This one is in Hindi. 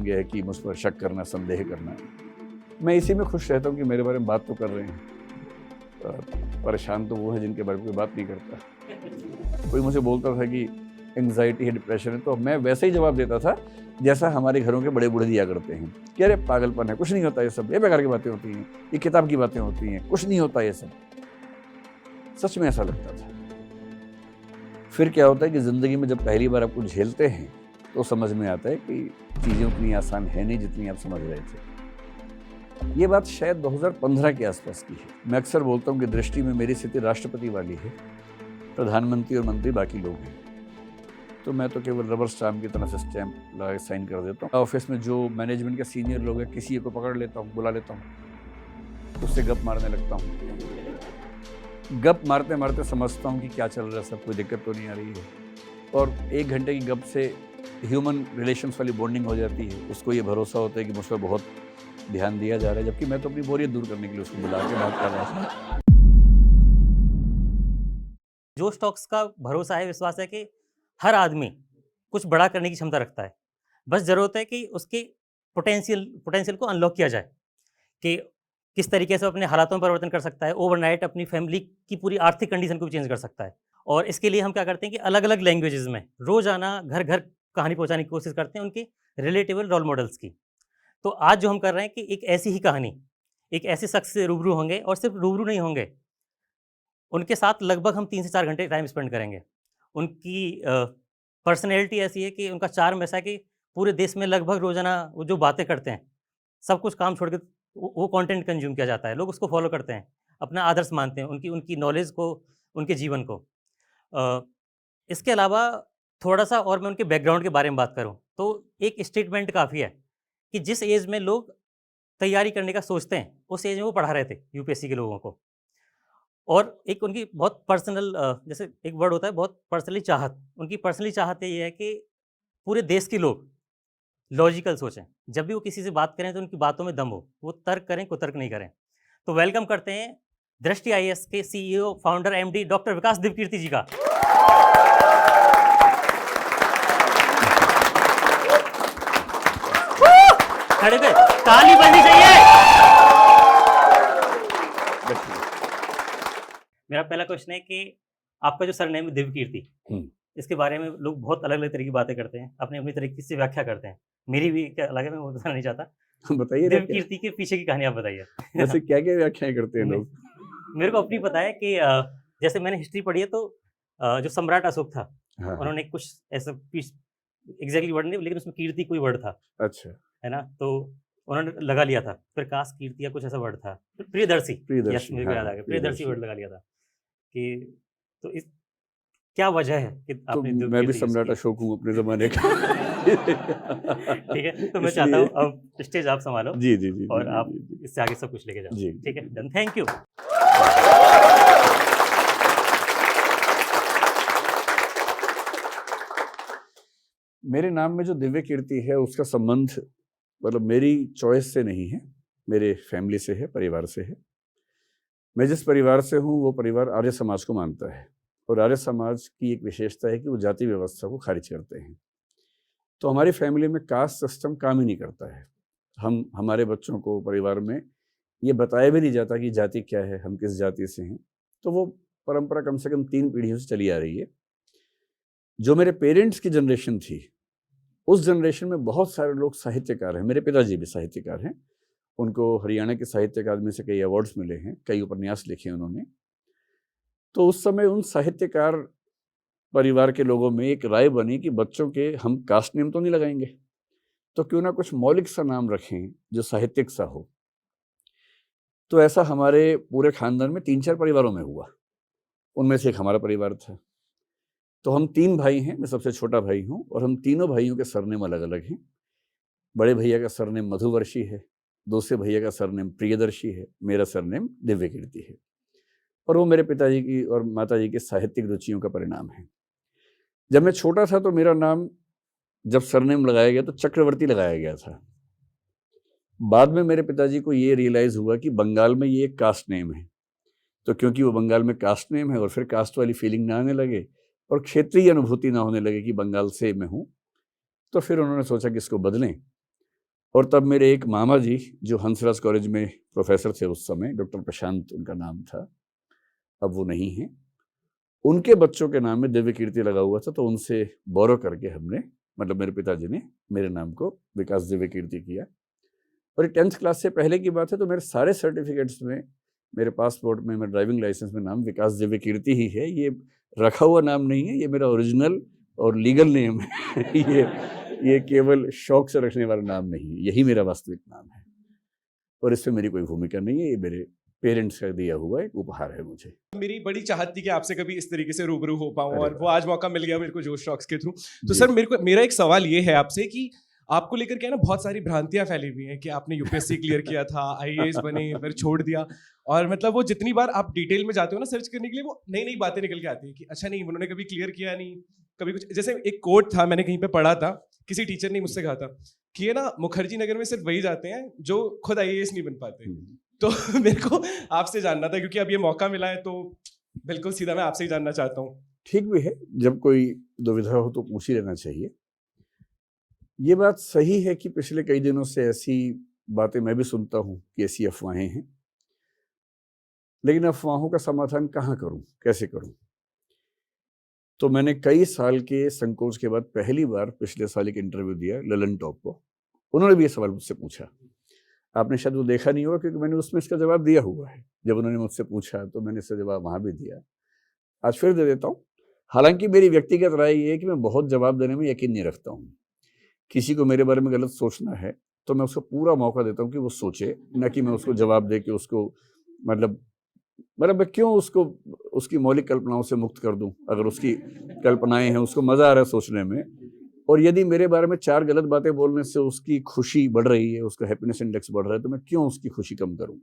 गया है कि मुझ पर शक करना, संदेह करना। मैं इसी में खुश रहता हूँ कि मेरे बारे में बात तो कर रहे हैं। परेशान तो वो है जिनके बारे में कोई बात नहीं करता। कोई मुझे बोलता था कि एंग्जाइटी है, डिप्रेशन है, तो मैं वैसे ही जवाब देता था जैसा हमारे घरों के बड़े बूढ़े दिया करते हैं कि अरे पागलपन है, कुछ नहीं होता, ये सब ये बेकार की बातें होती हैं, ये किताब की बातें होती हैं, कुछ नहीं होता ये सब। सच में ऐसा लगता था। फिर क्या होता है कि ज़िंदगी में जब पहली बार आपको झेलते हैं तो समझ में आता है कि चीज़ें उतनी आसान है नहीं जितनी आप समझ रहे थे। ये बात शायद 2015 के आसपास की है। मैं अक्सर बोलता हूँ कि दृष्टि में मेरी स्थिति राष्ट्रपति वाली है, प्रधानमंत्री और मंत्री बाकी लोग हैं, तो मैं तो केवल रबर स्टाम्प की तरह से स्टैम्प लगा के साइन कर देता हूँ। ऑफिस में जो मैनेजमेंट के सीनियर लोग हैं, किसी को पकड़ लेता हूँ, बुला लेता हूँ, उससे गप मारने लगता हूँ। गप मारते मारते समझता हूँ कि क्या चल रहा है, सब कोई दिक्कत तो नहीं आ रही है, और 1 घंटे की गप से ह्यूमन रिलेशंस वाली बॉन्डिंग हो जाती है। उसको ये भरोसा होता है कि मुझ पर बहुत ध्यान दिया जा रहा है, जबकि मैं तो अपनी बोरियत दूर करने के लिए उसको बुला के बात कर रहा था। जोश टॉक्स का भरोसा है, विश्वास है कि हर आदमी कुछ बड़ा करने की क्षमता रखता है। बस ज़रूरत है कि उसके पोटेंशियल को अनलॉक किया जाए कि किस तरीके से वो अपने हालातों में परिवर्तन कर सकता है, ओवरनाइट अपनी फैमिली की पूरी आर्थिक कंडीशन को भी चेंज कर सकता है। और इसके लिए हम क्या करते हैं कि अलग-अलग लैंग्वेजेज़ में रोज़ाना घर-घर कहानी पहुँचाने की कोशिश करते हैं उनके रिलेटेबल रोल मॉडल्स की। तो आज जो हम कर रहे हैं कि एक ऐसी ही कहानी, एक ऐसे शख्स से रूबरू होंगे, और सिर्फ रूबरू नहीं होंगे, उनके साथ लगभग हम 3 से 4 घंटे टाइम स्पेंड करेंगे। उनकी पर्सनैलिटी ऐसी है कि उनका चार्म ऐसा है कि पूरे देश में लगभग रोज़ाना वो जो बातें करते हैं, सब कुछ काम छोड़ के वो कंटेंट कंज़्यूम किया जाता है। लोग उसको फ़ॉलो करते हैं, अपना आदर्श मानते हैं, उनकी उनकी नॉलेज को, उनके जीवन को। अ, इसके अलावा थोड़ा-सा और मैं उनके बैकग्राउंड के बारे में बात करूँ, तो एक स्टेटमेंट काफ़ी है कि जिस एज में लोग तैयारी करने का सोचते हैं, उस एज में वो पढ़ा रहे थे यूपीएससी के लोगों को। और एक उनकी बहुत पर्सनल जैसे एक वर्ड होता है बहुत पर्सनली चाहत, उनकी पर्सनली चाहत ये है कि पूरे देश के लोग लॉजिकल सोचें। जब भी वो किसी से बात करें तो उनकी बातों में दम हो, वो तर्क करें, कुतर्क नहीं करें। तो वेलकम करते हैं दृष्टि आईएएस के सीईओ, फाउंडर, एमडी डॉक्टर विकास दिव्यकीर्ति जी का। खड़े पे ताली बजनी चाहिए। मेरा पहला क्वेश्चन है कि आपका जो सरनेम है दिव्यकीर्ति, इसके बारे में लोग बहुत अलग-अलग तरह की बातें करते हैं, अपनी-अपनी तरीके से व्याख्या करते हैं। मेरी भी क्या अलग है, मैं वो बताना नहीं चाहता। बताइए दिव्यकीर्ति के पीछे की कहानी आप बताइए। वैसे क्या-क्या व्याख्याएँ करते हैं लोग? मेरे को अपनी पता है कि जैसे मैंने हिस्ट्री पढ़ी है, तो जो सम्राट अशोक था, हाँ, उन्होंने कुछ ऐसा पीस एग्ज़ैक्टली वर्ड नहीं, लेकिन उसमें कीर्ति कोई वर्ड था, अच्छा, है ना? तो उन्होंने लगा लिया था, प्रकाश कीर्ति या कुछ ऐसा वर्ड था। प्रियदर्शी, यस, प्रियदर्शी, मेरे को हाँ, याद आ हाँ, गया, प्रियदर्शी प्रियदर्शी। वर्ड लगा लिया था कि तो इस क्या वजह है कि तो आपने मैं भी दिव्यकीर्ति यूज़ सम्राट किया? अशोक हूँ अपने ज़माने का। ठीक है, तो मैं चाहता इसलिए हूँ अब स्टेज आप सँभालो जी, जी, जी, जी, और जी, आप जी, जी। इससे आगे सब कुछ लेके जाओ। जी, ठीक है, जी, डन, थैंक यू। मेरे नाम में जो दिव्य कीर्ति है उसका संबंध मतलब मेरी चॉइस से नहीं है, मेरे फैमिली से है, परिवार से है। मैं जिस परिवार से हूँ वो परिवार आर्य समाज को मानता है, और आर्य समाज की एक विशेषता है कि वो जाति व्यवस्था को खारिज करते हैं। तो हमारी फैमिली में कास्ट सिस्टम काम ही नहीं करता है। हमारे बच्चों को परिवार में ये बताया भी नहीं जाता कि जाति क्या है, हम किस जाति से हैं। तो वो परंपरा कम से कम 3 पीढ़ियों से चली आ रही है। जो मेरे पेरेंट्स की जनरेशन थी, उस जनरेशन में बहुत सारे लोग साहित्यकार हैं। मेरे पिताजी भी साहित्यकार हैं, उनको हरियाणा के साहित्य अकादमी से कई अवार्ड्स मिले हैं, कई उपन्यास लिखे हैं उन्होंने। तो उस समय उन साहित्यकार परिवार के लोगों में एक राय बनी कि बच्चों के हम कास्ट नेम तो नहीं लगाएंगे, तो क्यों ना कुछ मौलिक सा नाम रखें जो साहित्यिक सा हो। तो ऐसा हमारे पूरे खानदान में 3-4 परिवारों में हुआ, उनमें से एक हमारा परिवार था। तो हम 3 भाई हैं, मैं सबसे छोटा भाई हूँ, और हम तीनों भाइयों के सरनेम अलग-अलग हैं। बड़े भैया का सरनेम मधुवर्षी है, दूसरे भैया का सरनेम प्रियदर्शी है, मेरा सरनेम दिव्यकीर्ति है, और वो मेरे पिताजी की और माताजी की साहित्यिक रुचियों का परिणाम है। जब मैं छोटा था तो मेरा नाम, जब सरनेम लगाया गया तो चक्रवर्ती लगाया गया था। बाद में मेरे पिताजी को ये रियलाइज़ हुआ कि बंगाल में ये एक कास्ट नेम है, तो क्योंकि वो बंगाल में कास्ट नेम है और फिर कास्ट वाली फीलिंग ना आने लगे और क्षेत्रीय अनुभूति ना होने लगे कि बंगाल से मैं हूँ, तो फिर उन्होंने सोचा कि इसको बदलें, और तब मेरे एक मामा जी जो हंसराज कॉलेज में प्रोफेसर थे उस समय, डॉक्टर प्रशांत उनका नाम था, अब वो नहीं है, उनके बच्चों के नाम में दिव्य कीर्ति लगा हुआ था, तो उनसे बोरो करके हमने, मतलब मेरे पिताजी ने मेरे नाम को विकास दिव्य कीर्ति किया। और 10th क्लास से पहले की बात है, तो मेरे सारे सर्टिफिकेट्स में, मेरे पासपोर्ट में, मेरे ड्राइविंग लाइसेंस में नाम विकास दिव्य कीर्ति ही है। ये रखा हुआ नाम नहीं है, ये मेरा ओरिजिनल और लीगल नेम है। ये केवल शौक से रखने वाला नाम नहीं है, यही मेरा वास्तविक नाम है। और इसमें मेरी कोई भूमिका नहीं है, ये मेरे पेरेंट्स का दिया हुआ एक उपहार है मुझे। मेरी बड़ी चाहत थी कि आपसे कभी इस तरीके से रूबरू हो पाऊं, अरे और वाह। वो आज मौका मिल गया मेरे को जोश टॉक्स के थ्रू। तो जी। सर मेरा एक सवाल ये है आपसे कि आपको लेकर के ना बहुत सारी भ्रांतियां फैली हुई हैं कि आपने यूपीएससी क्लियर किया था, आईएएस बने, फिर छोड़ दिया, और मतलब वो जितनी बार आप डिटेल में जाते हो ना सर्च करने के लिए, वो नई नई बातें निकल के आती हैं कि अच्छा नहीं उन्होंने कभी क्लियर किया नहीं, कभी कुछ। जैसे एक कोट था, मैंने कहीं पे पढ़ा था, किसी टीचर ने मुझसे कहा था कि ये ना मुखर्जी नगर में सिर्फ वही जाते हैं जो खुद आईएएस नहीं बन पाते। तो मेरे को आपसे जानना था, क्योंकि अब ये मौका मिला है, तो बिल्कुल सीधा मैं आपसे ही जानना चाहता हूँ। ठीक भी है, जब कोई दुविधा हो तो पूछ ही लेना चाहिए। ये बात सही है कि पिछले कई दिनों से ऐसी बातें मैं भी सुनता हूँ कि ऐसी अफवाहें हैं, लेकिन अफवाहों का समाधान कहाँ करूँ, कैसे करूँ? तो मैंने कई साल के संकोच के बाद पहली बार पिछले साल एक इंटरव्यू दिया ललन टॉप को। उन्होंने भी ये सवाल मुझसे पूछा, आपने शायद वो देखा नहीं होगा क्योंकि मैंने उसमें इसका जवाब दिया हुआ है। जब उन्होंने मुझसे पूछा तो मैंने इसका जवाब वहाँ भी दिया, आज फिर दे देता हूँ। हालांकि मेरी व्यक्तिगत राय ये है कि मैं बहुत जवाब देने में यकीन नहीं रखता हूँ। किसी को मेरे बारे में गलत सोचना है तो मैं उसको पूरा मौका देता हूँ कि वो सोचे, न कि मैं उसको जवाब दे के उसको मतलब मैं क्यों उसको उसकी मौलिक कल्पनाओं से मुक्त कर दूं। अगर उसकी कल्पनाएं हैं, उसको मजा आ रहा है सोचने में, और यदि मेरे बारे में 4 गलत बातें बोलने से उसकी खुशी बढ़ रही है, उसका हैप्पीनेस इंडेक्स बढ़ रहा है, तो मैं क्यों उसकी खुशी कम करूं।